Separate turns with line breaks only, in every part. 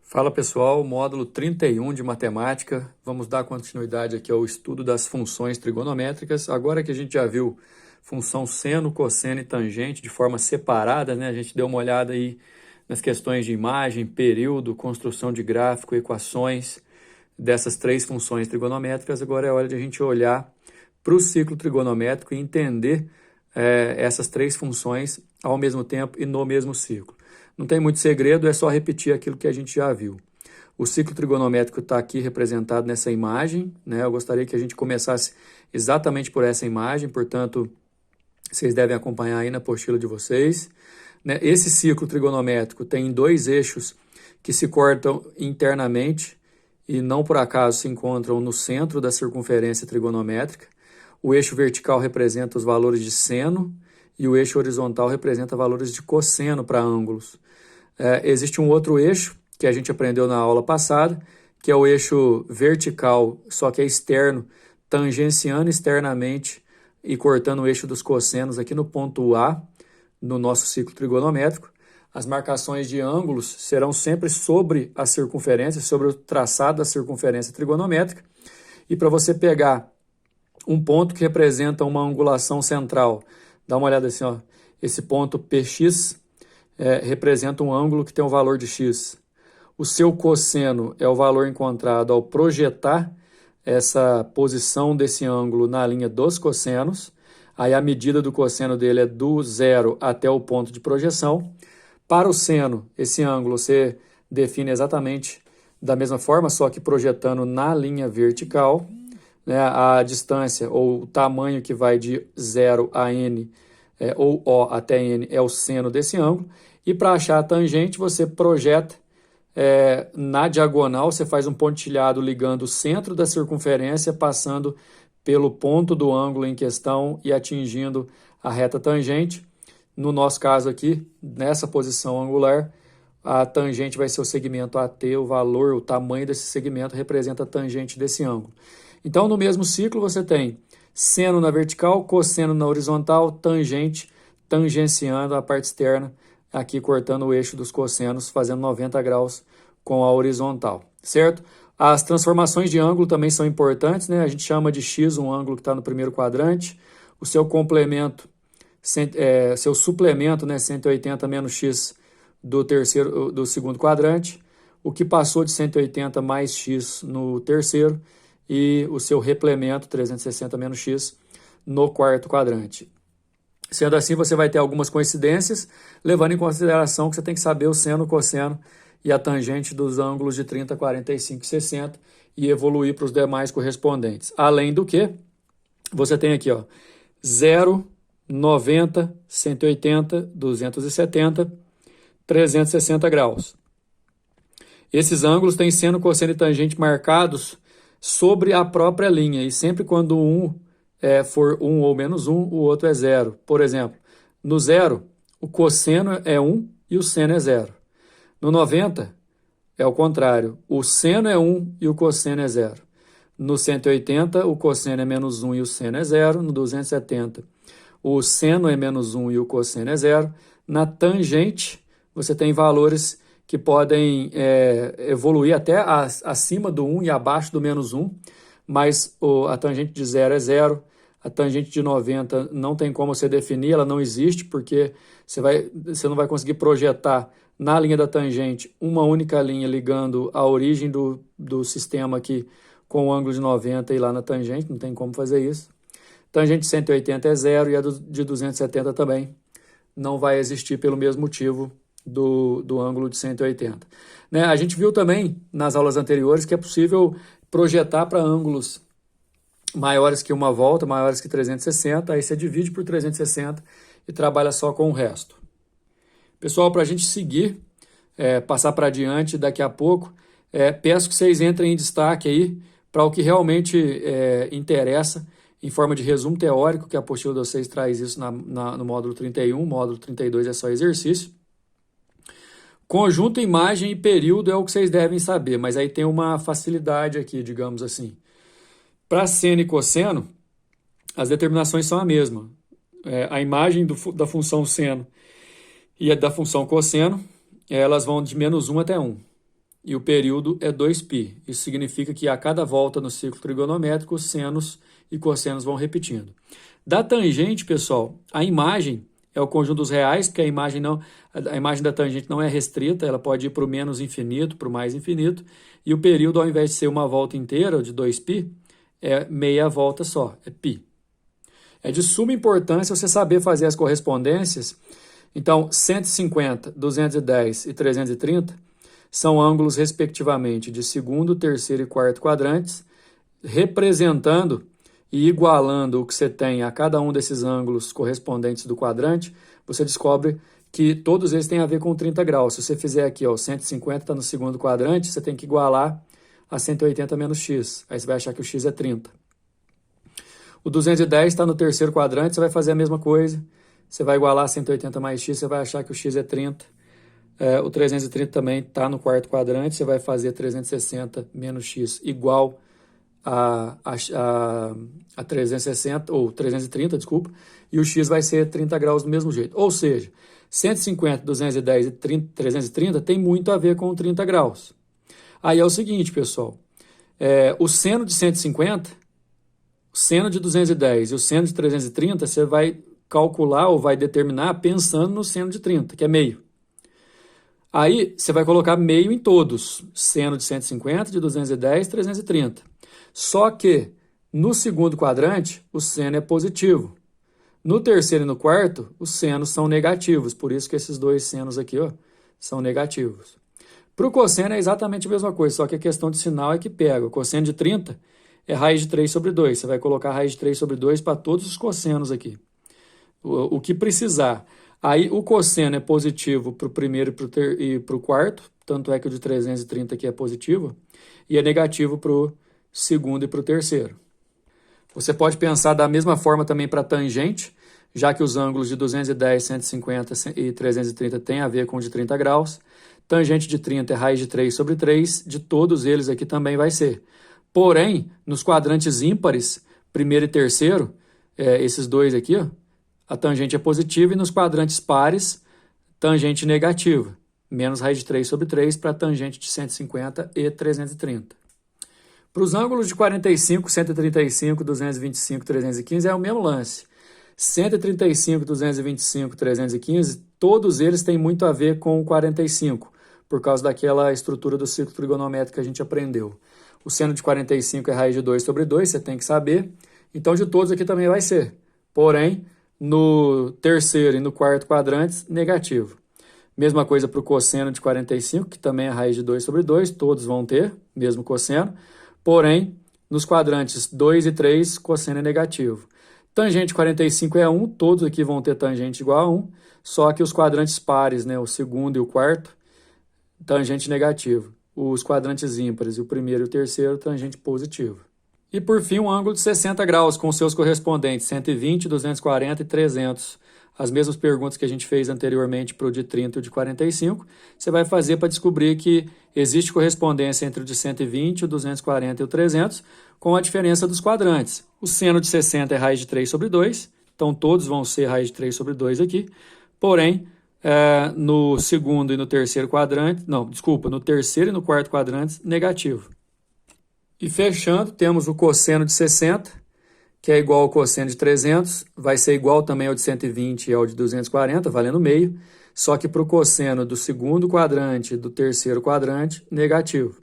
Fala pessoal, módulo 31 de matemática. Vamos dar continuidade aqui ao estudo das funções trigonométricas. Agora que a gente já viu função seno, cosseno e tangente de forma separada, né? A gente deu uma olhada aí nas questões de imagem, período, construção de gráfico, equações dessas três funções trigonométricas. Agora é hora de a gente olhar para o ciclo trigonométrico e entender essas três funções ao mesmo tempo e no mesmo ciclo. Não tem muito segredo, é só repetir aquilo que a gente já viu. O ciclo trigonométrico está aqui representado nessa imagem, né? Eu gostaria que a gente começasse exatamente por essa imagem, portanto, vocês devem acompanhar aí na apostila de vocês, né? Esse ciclo trigonométrico tem dois eixos que se cortam internamente e não por acaso se encontram no centro da circunferência trigonométrica. O eixo vertical representa os valores de seno e o eixo horizontal representa valores de cosseno para ângulos. Existe um outro eixo que a gente aprendeu na aula passada, que é o eixo vertical, só que é externo, tangenciando externamente e cortando o eixo dos cossenos aqui no ponto A, no nosso ciclo trigonométrico. As marcações de ângulos serão sempre sobre a circunferência, sobre o traçado da circunferência trigonométrica. E para você pegar um ponto que representa uma angulação central, dá uma olhada assim, ó, esse ponto PX representa um ângulo que tem um valor de x. O seu cosseno é o valor encontrado ao projetar essa posição desse ângulo na linha dos cossenos. Aí a medida do cosseno dele é do zero até o ponto de projeção. Para o seno, esse ângulo você define exatamente da mesma forma, só que projetando na linha vertical, né? A distância ou o tamanho que vai de 0 a n, ou O até n, é o seno desse ângulo. E para achar a tangente, você projeta na diagonal, você faz um pontilhado ligando o centro da circunferência, passando pelo ponto do ângulo em questão e atingindo a reta tangente. No nosso caso aqui, nessa posição angular, a tangente vai ser o segmento AT, o valor, o tamanho desse segmento representa a tangente desse ângulo. Então, no mesmo ciclo, você tem seno na vertical, cosseno na horizontal, tangente, tangenciando a parte externa, aqui cortando o eixo dos cossenos, fazendo 90 graus com a horizontal, certo? As transformações de ângulo também são importantes, né? A gente chama de x um ângulo que está no primeiro quadrante, o seu complemento, seu suplemento, né, 180 menos x do segundo quadrante, o que passou de 180 mais x no terceiro, e o seu replemento, 360 menos x, no quarto quadrante. Sendo assim, você vai ter algumas coincidências, levando em consideração que você tem que saber o seno, o cosseno e a tangente dos ângulos de 30, 45 e 60 e evoluir para os demais correspondentes. Além do que, você tem aqui, ó, 0, 90, 180, 270, 360 graus. Esses ângulos têm seno, cosseno e tangente marcados sobre a própria linha, e sempre quando um for 1 ou menos 1, o outro é 0. Por exemplo, no 0, o cosseno é 1 e o seno é 0. No 90, é o contrário, o seno é 1 e o cosseno é 0. No 180, o cosseno é menos 1 e o seno é 0. No 270, o seno é menos 1 e o cosseno é 0. Na tangente, você tem valores que podem evoluir até acima do 1 e abaixo do menos 1, mas a tangente de 0 é 0, a tangente de 90 não tem como você definir, ela não existe, porque você não vai conseguir projetar na linha da tangente uma única linha ligando a origem do sistema aqui com o ângulo de 90 e lá na tangente, não tem como fazer isso. Tangente de 180 é 0 e a de 270 também não vai existir pelo mesmo motivo do ângulo de 180. Né? A gente viu também nas aulas anteriores que é possível projetar para ângulos maiores que uma volta, maiores que 360, aí você divide por 360 e trabalha só com o resto. Pessoal, para a gente seguir, passar para adiante daqui a pouco, peço que vocês entrem em destaque aí para o que realmente interessa em forma de resumo teórico, que a apostila de vocês traz isso no módulo 31, módulo 32 é só exercício. Conjunto, imagem e período é o que vocês devem saber, mas aí tem uma facilidade aqui, digamos assim. Para seno e cosseno, as determinações são a mesma. A imagem da função seno e a da função cosseno, elas vão de menos 1 até 1. e o período é 2π. Isso significa que a cada volta no ciclo trigonométrico, os senos e cossenos vão repetindo. Da tangente, pessoal, a imagem é o conjunto dos reais, porque a imagem da tangente não é restrita, ela pode ir para o menos infinito, para o mais infinito, e o período, ao invés de ser uma volta inteira, de 2π, é meia volta só, é π. É de suma importância você saber fazer as correspondências. Então, 150, 210 e 330 são ângulos, respectivamente, de segundo, terceiro e quarto quadrantes, representando e igualando o que você tem a cada um desses ângulos correspondentes do quadrante, você descobre que todos eles têm a ver com 30 graus. Se você fizer aqui, ó, 150 está no segundo quadrante, você tem que igualar a 180 menos x. Aí você vai achar que o x é 30. O 210 está no terceiro quadrante, você vai fazer a mesma coisa. Você vai igualar 180 mais x, você vai achar que o x é 30. O 330 também está no quarto quadrante, você vai fazer 360 menos x igual a 360, ou 330, desculpa, e o x vai ser 30 graus do mesmo jeito. Ou seja, 150, 210 e 330 tem muito a ver com 30 graus. Aí é o seguinte, pessoal, o seno de 150, o seno de 210 e o seno de 330, você vai calcular ou vai determinar pensando no seno de 30, que é meio. Aí você vai colocar meio em todos, seno de 150, de 210, 330. Só que no segundo quadrante o seno é positivo. No terceiro e no quarto, os senos são negativos, por isso que esses dois senos aqui, ó, são negativos. Para o cosseno é exatamente a mesma coisa, só que a questão de sinal é que pega. O cosseno de 30 é raiz de 3 sobre 2. Você vai colocar raiz de 3 sobre 2 para todos os cossenos aqui. O que precisar. Aí o cosseno é positivo para o primeiro e para o quarto, tanto é que o de 330 aqui é positivo, e é negativo para o segundo e para o terceiro. Você pode pensar da mesma forma também para a tangente, já que os ângulos de 210, 150 e 330 têm a ver com o de 30 graus. Tangente de 30 é raiz de 3 sobre 3, de todos eles aqui também vai ser. Porém, nos quadrantes ímpares, primeiro e terceiro, esses dois aqui, ó, a tangente é positiva, e nos quadrantes pares, tangente negativa, menos raiz de 3 sobre 3 para a tangente de 150 e 330. Para os ângulos de 45, 135, 225, 315 é o mesmo lance. 135, 225, 315, todos eles têm muito a ver com o 45, por causa daquela estrutura do ciclo trigonométrico que a gente aprendeu. O seno de 45 é raiz de 2 sobre 2, você tem que saber. Então, de todos aqui também vai ser. Porém, no terceiro e no quarto quadrantes, negativo. Mesma coisa para o cosseno de 45, que também é raiz de 2 sobre 2, todos vão ter, mesmo cosseno. Porém, nos quadrantes 2 e 3, cosseno é negativo. Tangente 45 é 1, todos aqui vão ter tangente igual a 1, só que os quadrantes pares, né, o segundo e o quarto, tangente negativo. Os quadrantes ímpares, o primeiro e o terceiro, tangente positivo. E por fim, um ângulo de 60 graus com seus correspondentes 120, 240 e 300. As mesmas perguntas que a gente fez anteriormente para o de 30 e o de 45, você vai fazer para descobrir que existe correspondência entre o de 120, o 240 e o 300, com a diferença dos quadrantes. O seno de 60 é raiz de 3 sobre 2, então todos vão ser raiz de 3 sobre 2 aqui, porém, no segundo e no terceiro quadrante, no terceiro e no quarto quadrantes, negativo. E fechando, temos o cosseno de 60, que é igual ao cosseno de 300, vai ser igual também ao de 120 e ao de 240, valendo meio, só que para o cosseno do segundo quadrante e do terceiro quadrante, negativo.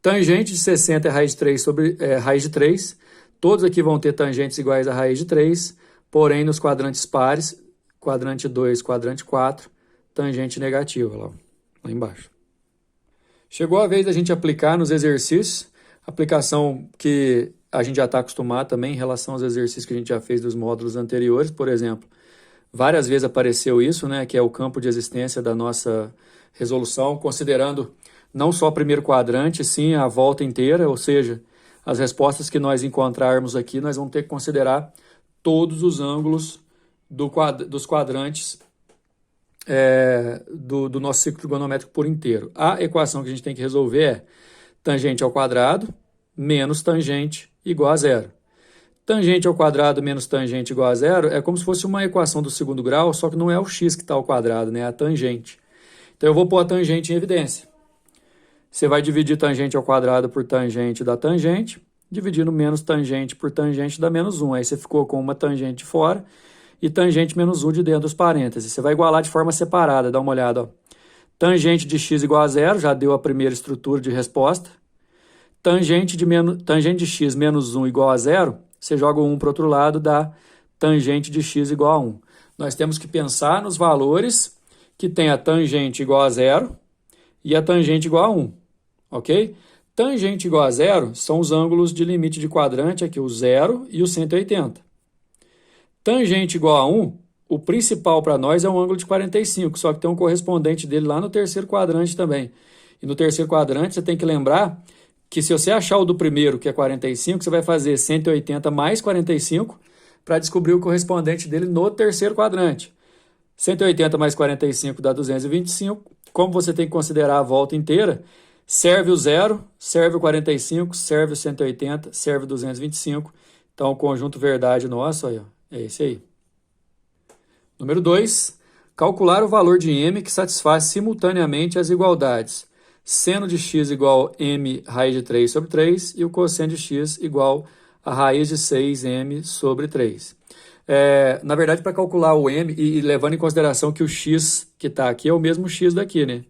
Tangente de 60 é raiz de 3, todos aqui vão ter tangentes iguais a raiz de 3, porém nos quadrantes pares, quadrante 2, quadrante 4, tangente negativa, lá embaixo. Chegou a vez da gente aplicar nos exercícios, aplicação que a gente já está acostumado também em relação aos exercícios que a gente já fez dos módulos anteriores, por exemplo. Várias vezes apareceu isso, né, que é o campo de existência da nossa resolução, considerando não só o primeiro quadrante, sim a volta inteira, ou seja, as respostas que nós encontrarmos aqui, nós vamos ter que considerar todos os ângulos dos quadrantes do nosso ciclo trigonométrico por inteiro. A equação que a gente tem que resolver é tangente ao quadrado menos tangente igual a zero. Tangente ao quadrado menos tangente igual a zero é como se fosse uma equação do segundo grau, só que não é o x que está ao quadrado, né? É a tangente. Então eu vou pôr a tangente em evidência. Você vai dividir tangente ao quadrado por tangente da tangente, dividindo menos tangente por tangente dá menos 1. Aí você ficou com uma tangente de fora e tangente menos 1 de dentro dos parênteses. Você vai igualar de forma separada, dá uma olhada. Ó. Tangente de x igual a zero, já deu a primeira estrutura de resposta. Tangente de x menos 1 igual a zero, você joga o 1 para o outro lado, dá tangente de x igual a 1. Nós temos que pensar nos valores que tem a tangente igual a zero e a tangente igual a 1, ok? Tangente igual a zero são os ângulos de limite de quadrante, aqui o 0 e o 180. Tangente igual a 1, o principal para nós é um ângulo de 45, só que tem um correspondente dele lá no terceiro quadrante também. E no terceiro quadrante você tem que lembrar que se você achar o do primeiro, que é 45, você vai fazer 180 mais 45 para descobrir o correspondente dele no terceiro quadrante. 180 mais 45 dá 225. Como você tem que considerar a volta inteira, serve o 0, serve o 45, serve o 180, serve o 225. Então, o conjunto verdade nosso aí, ó, é esse aí. Número 2. Calcular o valor de m que satisfaz simultaneamente as igualdades. Seno de x igual m raiz de 3 sobre 3 e o cosseno de x igual a raiz de 6m sobre 3. Na verdade, para calcular o m, e levando em consideração que o x que está aqui é o mesmo x daqui, né?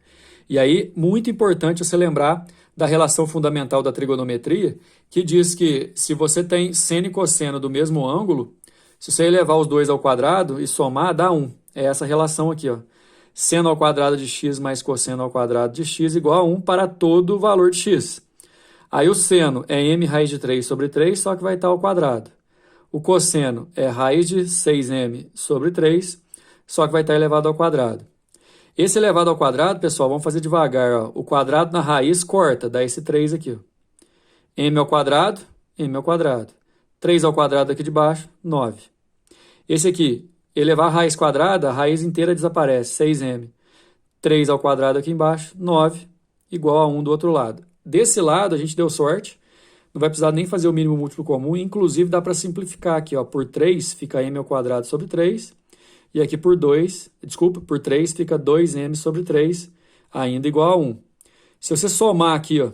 E aí, muito importante você lembrar da relação fundamental da trigonometria, que diz que se você tem seno e cosseno do mesmo ângulo, se você elevar os dois ao quadrado e somar, dá 1. É essa relação aqui, ó. Seno ao quadrado de x mais cosseno ao quadrado de x igual a 1 para todo o valor de x. Aí o seno é m raiz de 3 sobre 3, só que vai estar ao quadrado. O cosseno é raiz de 6m sobre 3, só que vai estar elevado ao quadrado. Esse elevado ao quadrado, pessoal, vamos fazer devagar. Ó. O quadrado na raiz corta, dá esse 3 aqui. Ó. M ao quadrado, m ao quadrado. 3 ao quadrado aqui de baixo, 9. Esse aqui, elevar a raiz quadrada, a raiz inteira desaparece, 6m. 3 ao quadrado aqui embaixo, 9, igual a 1 do outro lado. Desse lado, a gente deu sorte, não vai precisar nem fazer o mínimo múltiplo comum, inclusive dá para simplificar aqui, ó, por 3 fica m ao quadrado sobre 3, e aqui por 3 fica 2m sobre 3, ainda igual a 1. Se você somar aqui, ó,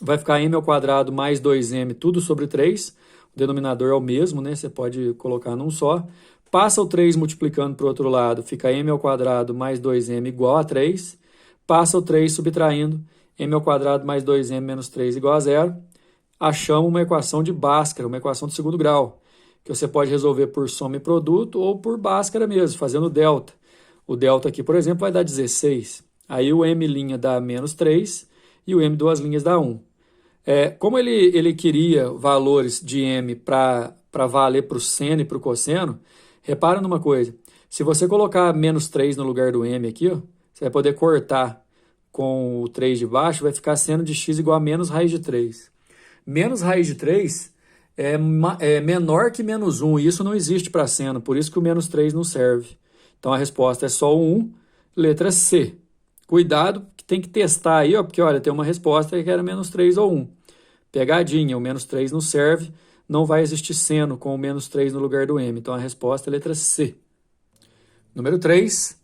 vai ficar m ao quadrado mais 2m, tudo sobre 3, o denominador é o mesmo, né? Você pode colocar num só. Passa o 3 multiplicando para o outro lado, fica m ao quadrado mais 2m igual a 3. Passa o 3 subtraindo, m ao quadrado mais 2m menos 3 igual a 0. Achamos uma equação de Bhaskara, uma equação de segundo grau, que você pode resolver por soma e produto ou por Bhaskara mesmo, fazendo delta. O delta aqui, por exemplo, vai dar 16. Aí o m' dá menos 3 e o m duas linhas dá 1. Como ele queria valores de m para valer para o seno e para o cosseno, repara numa coisa. Se você colocar menos 3 no lugar do m aqui, ó, você vai poder cortar com o 3 de baixo, vai ficar seno de x igual a menos raiz de 3. Menos raiz de 3 é menor que menos 1, e isso não existe para seno, por isso que o menos 3 não serve. Então a resposta é só o 1, letra C. Cuidado, que tem que testar aí, ó, porque olha, tem uma resposta que era menos 3 ou 1. Pegadinha, o menos 3 não serve, não vai existir seno com o menos 3 no lugar do m. Então a resposta é letra C. Número 3.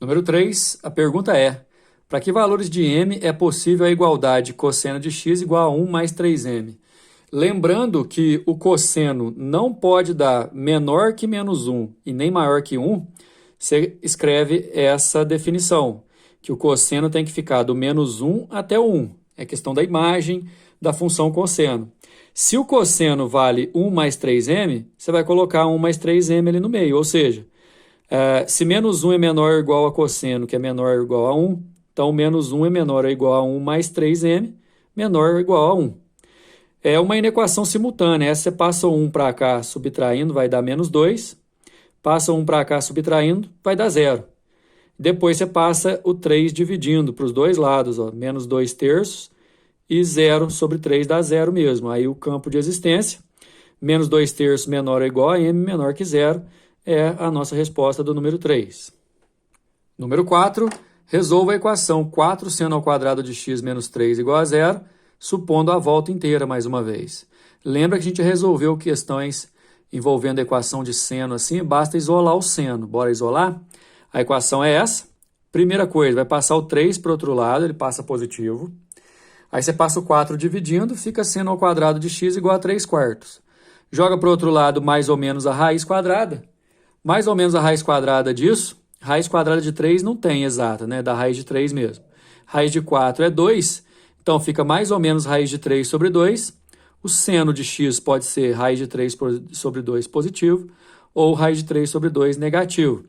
Número 3, a pergunta é: para que valores de m é possível a igualdade cosseno de x igual a 1 mais 3m? Lembrando que o cosseno não pode dar menor que menos 1 e nem maior que 1, você escreve essa definição, que o cosseno tem que ficar do menos 1 até o 1. É questão da imagem da função cosseno. Se o cosseno vale 1 mais 3m, você vai colocar 1 mais 3m ali no meio, ou seja, se menos 1 é menor ou igual a cosseno, que é menor ou igual a 1, então menos 1 é menor ou igual a 1 mais 3m, menor ou igual a 1. É uma inequação simultânea. Essa você passa o 1 para cá subtraindo, vai dar menos 2. Passa o 1 para cá subtraindo, vai dar 0. Depois você passa o 3 dividindo para os dois lados, ó, menos 2 terços e 0 sobre 3 dá 0 mesmo. Aí o campo de existência, menos 2 terços menor ou igual a m menor que 0, é a nossa resposta do número 3. Número 4, resolva a equação 4 seno ao quadrado de x menos 3 igual a 0, supondo a volta inteira mais uma vez. Lembra que a gente resolveu questões envolvendo a equação de seno assim, basta isolar o seno. Bora isolar? A equação é essa. Primeira coisa, vai passar o 3 para o outro lado, ele passa positivo. Aí você passa o 4 dividindo, fica seno ao quadrado de x igual a 3 quartos. Joga para o outro lado mais ou menos a raiz quadrada. Mais ou menos a raiz quadrada disso, raiz quadrada de 3 não tem exata, né? Da raiz de 3 mesmo. Raiz de 4 é 2, então fica mais ou menos raiz de 3 sobre 2. O seno de x pode ser raiz de 3 sobre 2 positivo ou raiz de 3 sobre 2 negativo.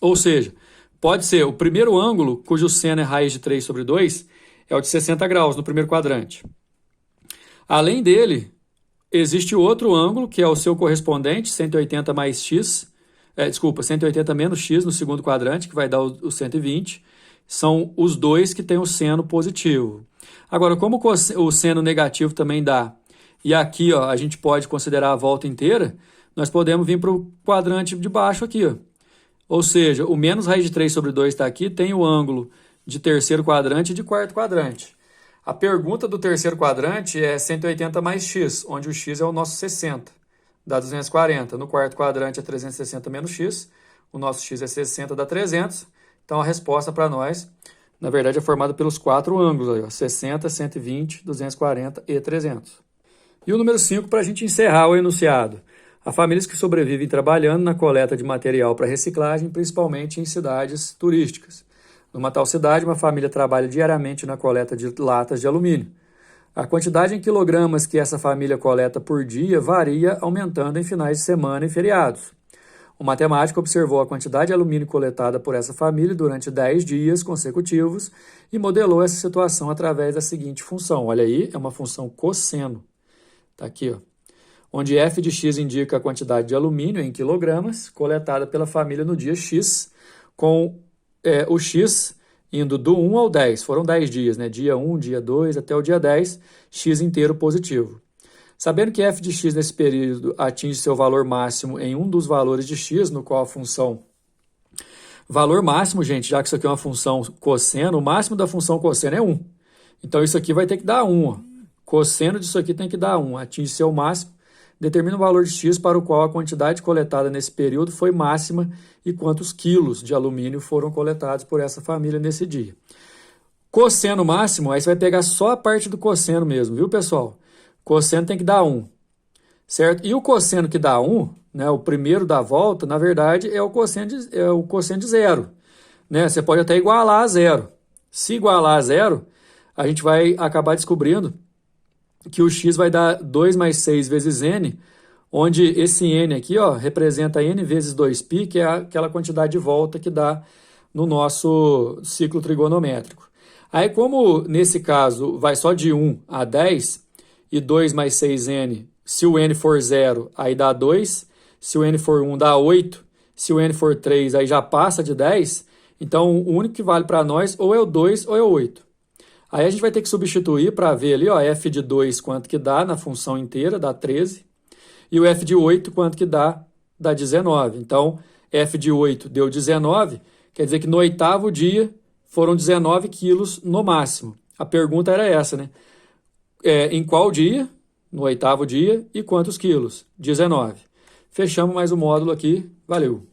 Ou seja, pode ser o primeiro ângulo, cujo seno é raiz de 3 sobre 2, é o de 60 graus no primeiro quadrante. Além dele, existe outro ângulo, que é o seu correspondente, 180 mais x, 180 menos x no segundo quadrante, que vai dar o 120. São os dois que têm o seno positivo. Agora, como o seno negativo também dá, e aqui ó, a gente pode considerar a volta inteira, nós podemos vir para o quadrante de baixo aqui. Ó. Ou seja, o menos raiz de 3 sobre 2 está aqui, tem o ângulo de terceiro quadrante e de quarto quadrante. A pergunta do terceiro quadrante é 180 mais x, onde o x é o nosso 60, dá 240. No quarto quadrante é 360 menos x, o nosso x é 60, dá 300. Então a resposta para nós, na verdade, é formada pelos 4 ângulos, aí, ó, 60, 120, 240 e 300. E o número 5 para a gente encerrar o enunciado. Há famílias que sobrevivem trabalhando na coleta de material para reciclagem, principalmente em cidades turísticas. Numa tal cidade, uma família trabalha diariamente na coleta de latas de alumínio. A quantidade em quilogramas que essa família coleta por dia varia, aumentando em finais de semana e feriados. O matemático observou a quantidade de alumínio coletada por essa família durante 10 dias consecutivos e modelou essa situação através da seguinte função. Olha aí, é uma função cosseno. Está aqui, ó. Onde f de x indica a quantidade de alumínio em quilogramas coletada pela família no dia x, com o x indo do 1 ao 10. Foram 10 dias, né? Dia 1, dia 2, até o dia 10, x inteiro positivo. Sabendo que f de x nesse período atinge seu valor máximo em um dos valores de x, no qual a função... Valor máximo, gente, já que isso aqui é uma função cosseno, o máximo da função cosseno é 1. Então, isso aqui vai ter que dar 1. Ó. Cosseno disso aqui tem que dar 1. Atinge seu máximo, determina o valor de x para o qual a quantidade coletada nesse período foi máxima e quantos quilos de alumínio foram coletados por essa família nesse dia. Cosseno máximo, aí você vai pegar só a parte do cosseno mesmo, viu, pessoal? Cosseno tem que dar 1, certo? E o cosseno que dá 1, né, o primeiro da volta, na verdade, é o cosseno de zero. Né? Você pode até igualar a zero. Se igualar a zero, a gente vai acabar descobrindo que o x vai dar 2 mais 6 vezes n, onde esse n aqui ó, representa n vezes 2π, que é aquela quantidade de volta que dá no nosso ciclo trigonométrico. Aí, como nesse caso vai só de 1 a 10, e 2 mais 6n, se o n for 0, aí dá 2, se o n for 1, dá 8, se o n for 3, aí já passa de 10, então o único que vale para nós ou é o 2 ou é o 8. Aí a gente vai ter que substituir para ver ali, ó, f de 2 quanto que dá na função inteira, dá 13, e o f de 8 quanto que dá 19. Então, f de 8 deu 19, quer dizer que no 8º dia foram 19 quilos no máximo. A pergunta era essa, né? Em qual dia? No 8º dia. E quantos quilos? 19. Fechamos mais o módulo aqui. Valeu!